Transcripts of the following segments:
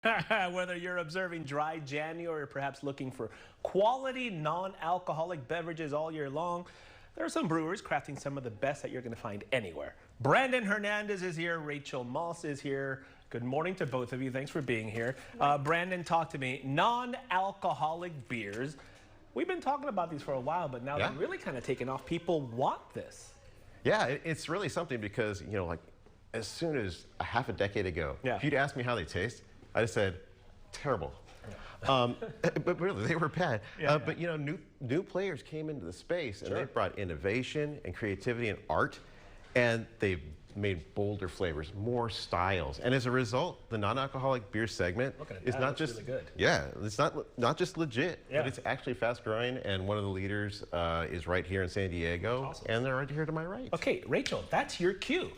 Whether you're observing dry January or perhaps looking for quality non-alcoholic beverages all year long, there are some brewers crafting some of the best that you're going to find anywhere. Brandon Hernandez is here. Rachel Moss is here. Good morning to both of you. Thanks for being here. Brandon, talk to me. Non-alcoholic beers. We've been talking about these for a while, but now they're really kind of taking off. People want this. Yeah, it's really something because, you know, like as soon as a half a decade ago, if you'd asked me how they taste, I just said, terrible. But really, they were bad. But you know, new players came into the space and they brought innovation and creativity and art, and they've made bolder flavors, more styles, and as a result, the non-alcoholic beer segment is not just really good. It's not just legit, but it's actually fast growing, and one of the leaders is right here in San Diego, and they're right here to my right. Okay, Rachel, that's your cue.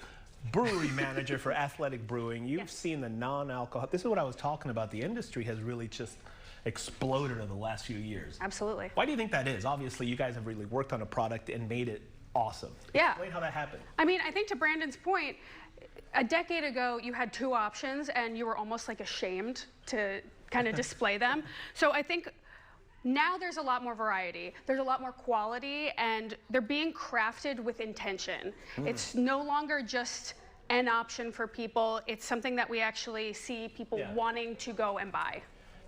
Brewery manager for Athletic Brewing. You've seen the non-alcohol. This is what I was talking about. The industry has really just exploded in the last few years. Absolutely. Why do you think that is? Obviously, you guys have really worked on a product and made it awesome. Explain how that happened. I mean, I think to Brandon's point, a decade ago, you had two options and you were almost like ashamed to kind of display them. So I think now there's a lot more variety, there's a lot more quality, and they're being crafted with intention. It's no longer just an option for people, it's something that we actually see people wanting to go and buy.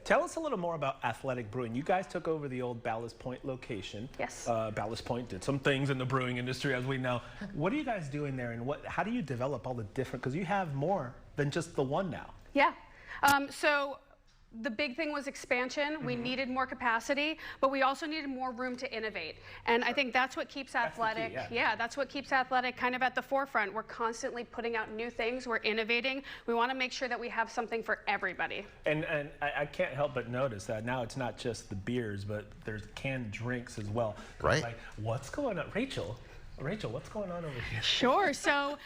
Tell us a little more about Athletic Brewing. You guys took over the old Ballast Point location. Yes. Ballast Point did some things in the brewing industry, as we know. What are you guys doing there, and how do you develop all the different, because you have more than just the one now. Yeah. So the big thing was expansion. We needed more capacity, but we also needed more room to innovate. And I think that's what keeps Athletic, that's what keeps Athletic kind of at the forefront. We're constantly putting out new things, we're innovating. We want to make sure that we have something for everybody. And I can't help but notice that now it's not just the beers, but there's canned drinks as well. Right. Like, what's going on? Rachel, what's going on over here? Sure. So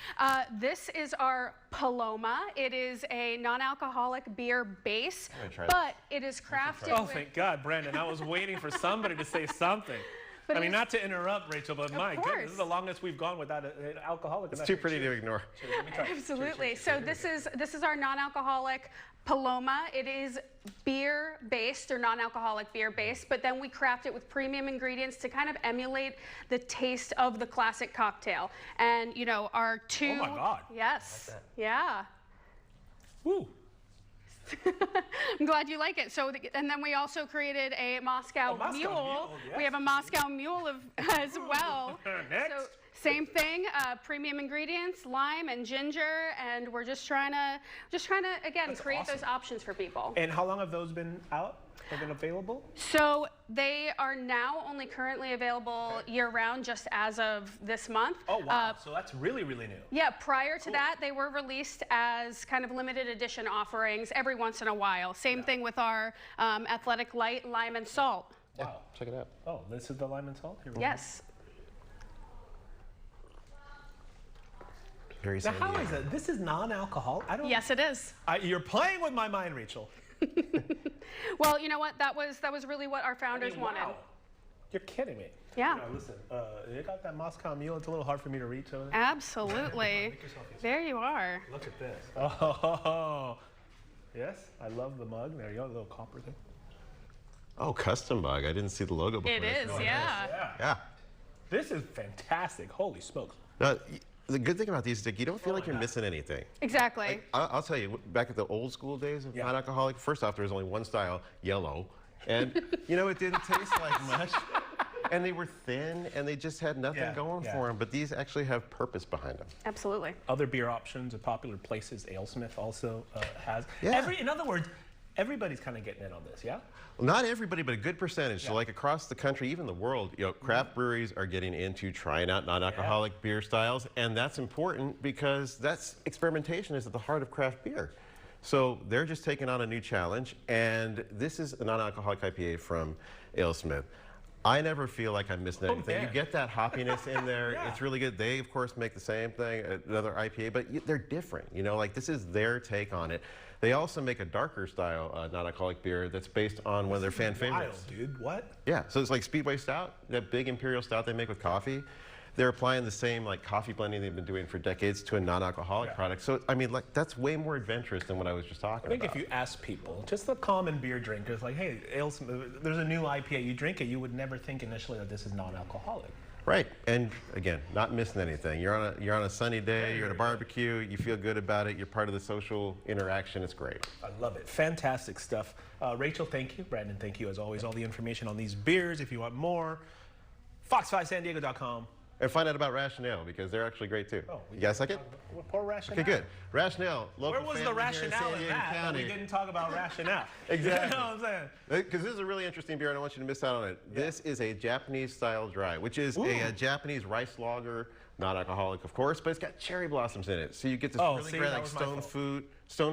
this is our Paloma. It is a non-alcoholic beer base, but it is crafted Oh, thank God, Brandon. I was waiting for somebody to say something. I mean, not to interrupt, Rachel, but my goodness, this is the longest we've gone without an alcoholic. It's too pretty to ignore. Absolutely. So this is our non-alcoholic Paloma. It is beer-based or non-alcoholic beer-based, but then we craft it with premium ingredients to kind of emulate the taste of the classic cocktail. And you know, our two. Oh my God. Yes. Yeah. Woo. I'm glad you like it. So, and then we also created a Moscow Mule. We have a Moscow Mule as well. Next. So, same thing, premium ingredients, lime and ginger, and we're just trying to again create those options for people. And how long have those been out? Have been available? So they are now only currently available year-round, just as of this month. Oh wow! So that's really, really new. Yeah. Prior to that, they were released as kind of limited edition offerings every once in a while. Same thing with our Athletic Light Lime and Salt. Wow! Check it out. Oh, this is the lime and salt. Here we yes. Very Now, how is it? This is non-alcohol. I don't. Yes, it is. You're playing with my mind, Rachel. Well, you know what? That was really what our founders wanted. Wow. You're kidding me. Yeah. You know, listen, you got that Moscow Mule. It's a little hard for me to reach over there. Absolutely. There you are. Look at this. Oh, yes. I love the mug. There you go, the little copper thing. Oh, custom mug. I didn't see the logo before. It is, Yeah. This is fantastic. Holy smokes. Now, the good thing about these is that you don't feel like you're missing anything. Exactly. Like, I'll tell you, back at the old school days of non-alcoholic, first off, there was only one style, yellow. And, you know, it didn't taste like much. And they were thin, and they just had nothing going for them. But these actually have purpose behind them. Absolutely. Other beer options at popular places, AleSmith also has. In other words, everybody's kind of getting in on this, yeah? Well, not everybody, but a good percentage. So like across the country, even the world, you know, craft breweries are getting into trying out non-alcoholic beer styles, and that's important because experimentation is at the heart of craft beer. So they're just taking on a new challenge, and this is a non-alcoholic IPA from AleSmith. I never feel like I'm missing anything. You get that hoppiness in there. It's really good. They, of course, make the same thing, another IPA, but they're different. You know, like this is their take on it. They also make a darker style non-alcoholic beer that's based on one of their fan favorites. Wild, dude. What? Yeah, so it's like Speedway Stout, that big imperial stout they make with coffee. they're applying the same like coffee blending they've been doing for decades to a non-alcoholic product. So I mean, like that's way more adventurous than what I was just talking I think about. if you ask people, just the common beer drinkers, like, hey, there's a new IPA, you drink it, you would never think initially that this is non-alcoholic. Right, and again, not missing anything. You're on a sunny day, you're at a barbecue, you feel good about it, you're part of the social interaction. It's great. I love it. Fantastic stuff. Rachel, thank you. Brandon, thank you as always. All the information on these beers, if you want more, fox5sandiego.com. And find out about Rationale because they're actually great too. Oh, you got a second? Pour Rationale. Okay, good. Rationale, local Where was the family here in rationale San in Diego that? County. We didn't talk about Rationale. Exactly. You know what I'm saying? Because this is a really interesting beer. I don't want you to miss out on it. Yeah. This is a Japanese-style dry, which is a Japanese rice lager, non-alcoholic, of course, but it's got cherry blossoms in it. So you get this really great like stone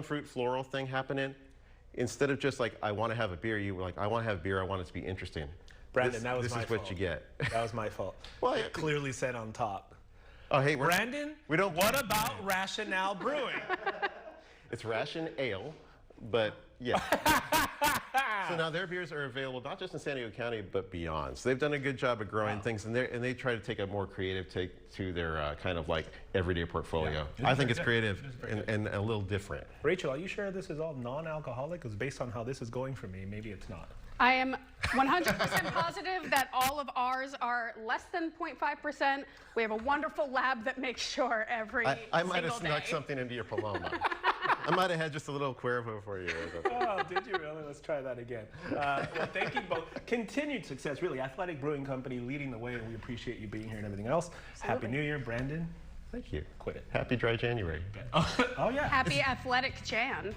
fruit floral thing happening. Instead of just like, I want to have a beer, you were like, I want to have beer, I want it to be interesting. Brandon, that was my fault. This is what you get. That was my fault. Well, it clearly said on top. Oh, hey, Brandon, what about Rationale Brewing? It's Ration Ale, but yeah. So now their beers are available not just in San Diego County, but beyond. So they've done a good job of growing things, and they try to take a more creative take to their kind of like everyday portfolio. Yeah. I think it's creative and a little different. Rachel, are you sure this is all non-alcoholic? Because based on how this is going for me, maybe it's not. I am 100% positive that all of ours are less than 0.5%. We have a wonderful lab that makes sure every I might have single snuck day. something into your Paloma. I might have had just a little Cuervo for you. Oh, did you really? Let's try that again. Well, thank you both. Continued success, really. Athletic Brewing Company leading the way, and we appreciate you being here and everything else. Absolutely. Happy New Year, Brandon. Thank you. Quit it. Happy Dry January. Oh, yeah. Happy Athletic Jan.